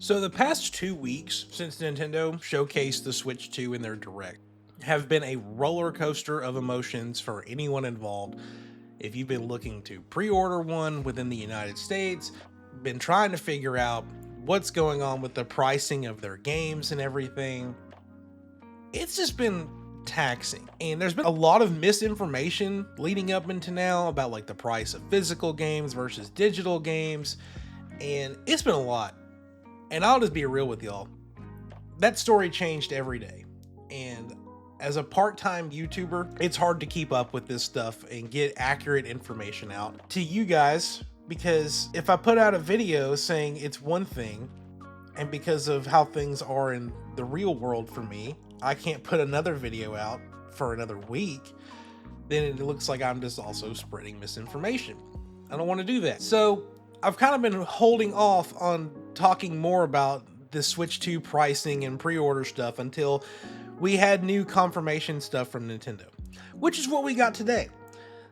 So the past 2 weeks since Nintendo showcased the Switch 2 in their Direct have been a roller coaster of emotions for anyone involved. If you've been looking to pre-order one within the United States, been trying to figure out what's going on with the pricing of their games and everything, it's just been taxing. And there's been a lot of misinformation leading up into now about like the price of physical games versus digital games, and it's been a lot. And I'll just be real with y'all. That story changed every day. And as a part-time YouTuber, it's hard to keep up with this stuff and get accurate information out to you guys, because if I put out a video saying it's one thing, and because of how things are in the real world for me, I can't put another video out for another week, then it looks like I'm just also spreading misinformation. I don't want to do that. So I've kind of been holding off on talking more about the Switch 2 pricing and pre-order stuff until we had new confirmation stuff from Nintendo, which is what we got today.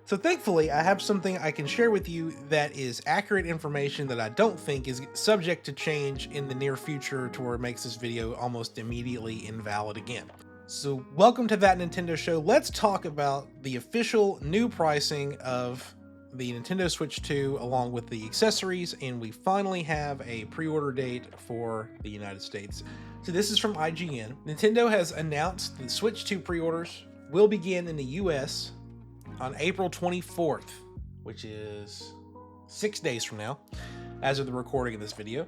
So thankfully, I have something I can share with you that is accurate information that I don't think is subject to change in the near future to where it makes this video almost immediately invalid again. So welcome to That Nintendo Show. Let's talk about the official new pricing of the Nintendo Switch 2 along with the accessories, and we finally have a pre-order date for the United States. So this is from IGN. Nintendo has announced the Switch 2 pre-orders will begin in the US on April 24th, which is 6 days from now, as of the recording of this video,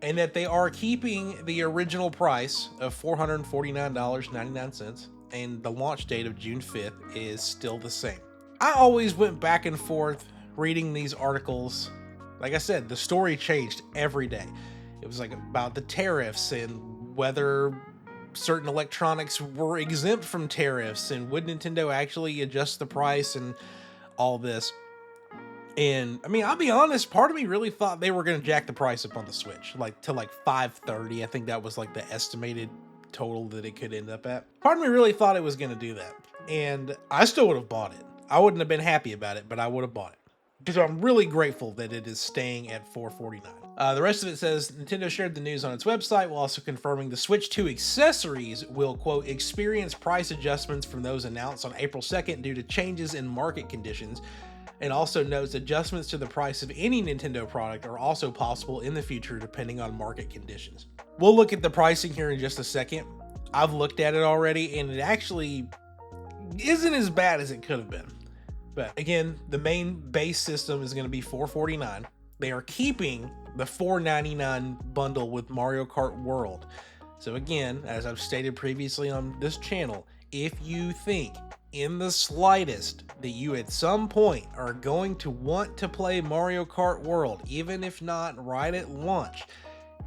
and that they are keeping the original price of $449.99, and the launch date of June 5th is still the same. I always went back and forth reading these articles. Like I said, the story changed every day. It was like about the tariffs and whether certain electronics were exempt from tariffs and would Nintendo actually adjust the price and all this. And I mean, I'll be honest, part of me really thought they were going to jack the price up on the Switch, like to like $530. I think that was like the estimated total that it could end up at. Part of me really thought it was going to do that. And I still would have bought it. I wouldn't have been happy about it, but I would have bought it. Because I'm really grateful that it is staying at $449. The rest of it says Nintendo shared the news on its website while also confirming the Switch 2 accessories will, quote, experience price adjustments from those announced on April 2nd due to changes in market conditions, and also notes adjustments to the price of any Nintendo product are also possible in the future depending on market conditions. We'll look at the pricing here in just a second. I've looked at it already, and it actually isn't as bad as it could have been. But again, the main base system is going to be $449. They are keeping the $499 bundle with Mario Kart World. So again, as I've stated previously on this channel, if you think in the slightest that you at some point are going to want to play Mario Kart World, even if not right at launch,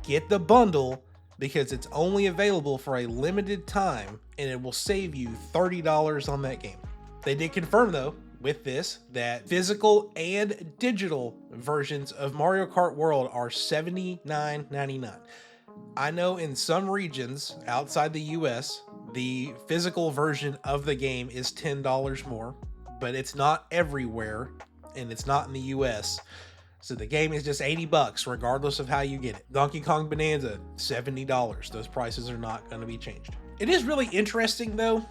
get the bundle, because it's only available for a limited time and it will save you $30 on that game. They did confirm though, with this, that physical and digital versions of Mario Kart World are $79.99. I know in some regions outside the US, the physical version of the game is $10 more, but it's not everywhere, and it's not in the US. So the game is just $80 regardless of how you get it. Donkey Kong Bonanza, $70. Those prices are not going to be changed. It is really interesting though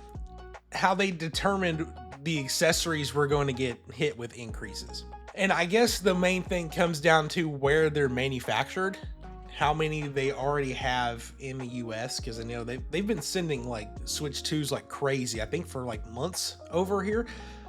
how they determined the accessories were going to get hit with increases. And I guess the main thing comes down to where they're manufactured, how many they already have in the US, because I know they've been sending like Switch 2s like crazy, I think for like months over here.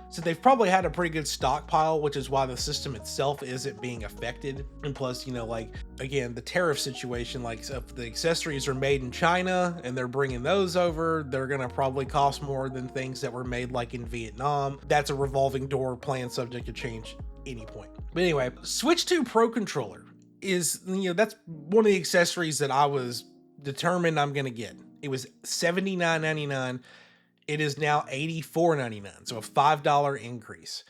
So they've probably had a pretty good stockpile, which is why the system itself isn't being affected. And plus, you know, like, again, the tariff situation, like if the accessories are made in China and they're bringing those over, they're going to probably cost more than things that were made like in Vietnam. That's a revolving door plan subject to change any point. But anyway, Switch 2 Pro Controller is, you know, that's one of the accessories that I was determined I'm going to get. It was $79.99. It is now $84.99, so a $5 increase.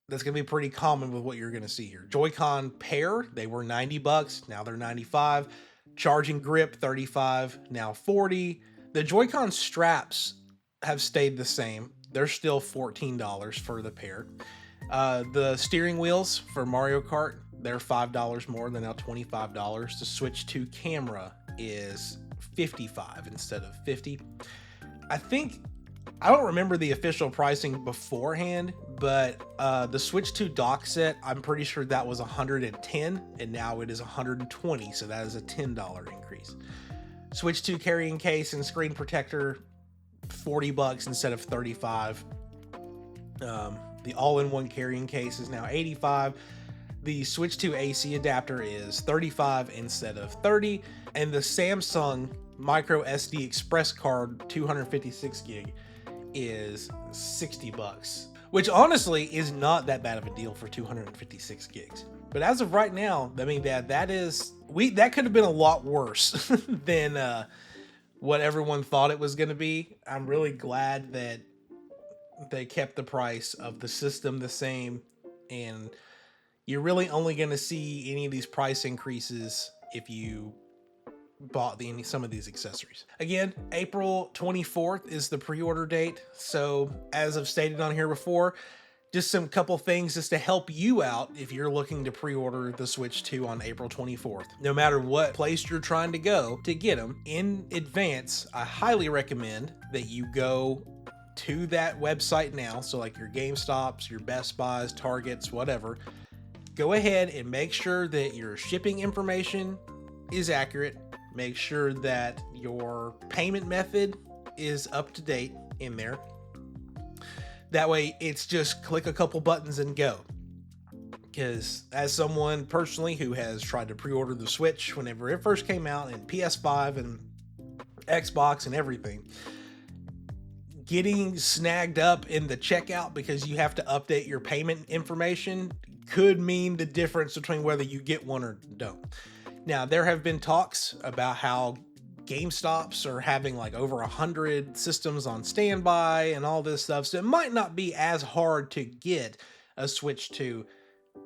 That's going to be pretty common with what you're going to see here. Joy-Con pair, they were $90, now they're $95. Charging grip, $35, now $40. The Joy-Con straps have stayed the same. They're still $14 for the pair. The steering wheels for Mario Kart, They're $5 more. They're now $25. The Switch 2 camera is $55 instead of $50. I don't remember the official pricing beforehand, but the Switch 2 dock set, I'm pretty sure that was $110, and now it is $120, so that is a $10 increase. Switch 2 carrying case and screen protector, $40 instead of $35. The all-in-one carrying case is now $85. The Switch 2 AC adapter is $35 instead of $30, and the Samsung micro SD express card 256 gig is $60, which honestly is not that bad of a deal for 256 gigs. But as of right now, I mean, that could have been a lot worse than what everyone thought it was going to be. I'm really glad that they kept the price of the system the same, and you're really only going to see any of these price increases if you bought some of these accessories. Again, April 24th is the pre-order date. So as I've stated on here before, just some couple things just to help you out if you're looking to pre-order the Switch 2 on April 24th. No matter what place you're trying to go to get them in advance, I highly recommend that you go to that website now. So like your GameStops, your Best Buys, Targets, whatever. Go ahead and make sure that your shipping information is accurate. Make sure that your payment method is up to date in there. That way it's just click a couple buttons and go. Because as someone personally who has tried to pre-order the Switch whenever it first came out, and PS5 and Xbox and everything, getting snagged up in the checkout because you have to update your payment information could mean the difference between whether you get one or don't. Now, there have been talks about how GameStops are having like over 100 systems on standby and all this stuff, so it might not be as hard to get a Switch 2,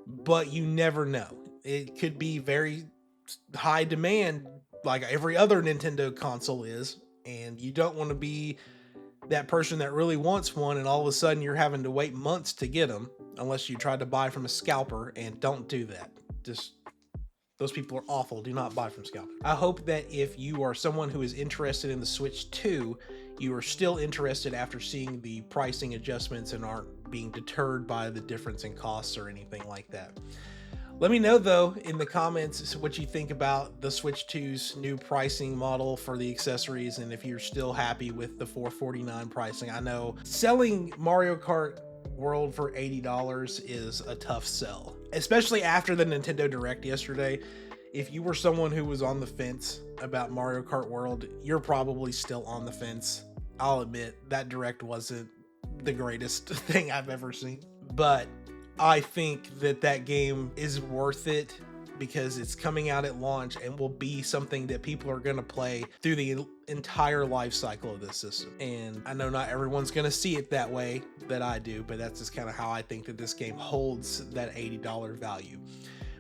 but you never know. It could be very high demand like every other Nintendo console is, and you don't want to be that person that really wants one and all of a sudden you're having to wait months to get them, unless you try to buy from a scalper, and don't do that. Those people are awful. Do not buy from scalpers. I hope that if you are someone who is interested in the Switch 2, you are still interested after seeing the pricing adjustments and aren't being deterred by the difference in costs or anything like that. Let me know, though, in the comments what you think about the Switch 2's new pricing model for the accessories, and if you're still happy with the $449 pricing. I know selling Mario Kart World for $80 is a tough sell, especially after the Nintendo Direct yesterday. If you were someone who was on the fence about Mario Kart World, you're probably still on the fence. I'll admit that Direct wasn't the greatest thing I've ever seen, but I think that game is worth it because it's coming out at launch and will be something that people are going to play through the entire life cycle of this system. And I know not everyone's going to see it that way that I do, but that's just kind of how I think that this game holds that $80 value.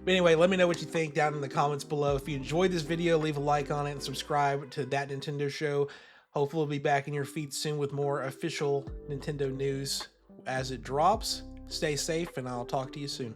But anyway, let me know what you think down in the comments below. If you enjoyed this video, leave a like on it and subscribe to That Nintendo Show. Hopefully we'll be back in your feed soon with more official Nintendo news as it drops. Stay safe, and I'll talk to you soon.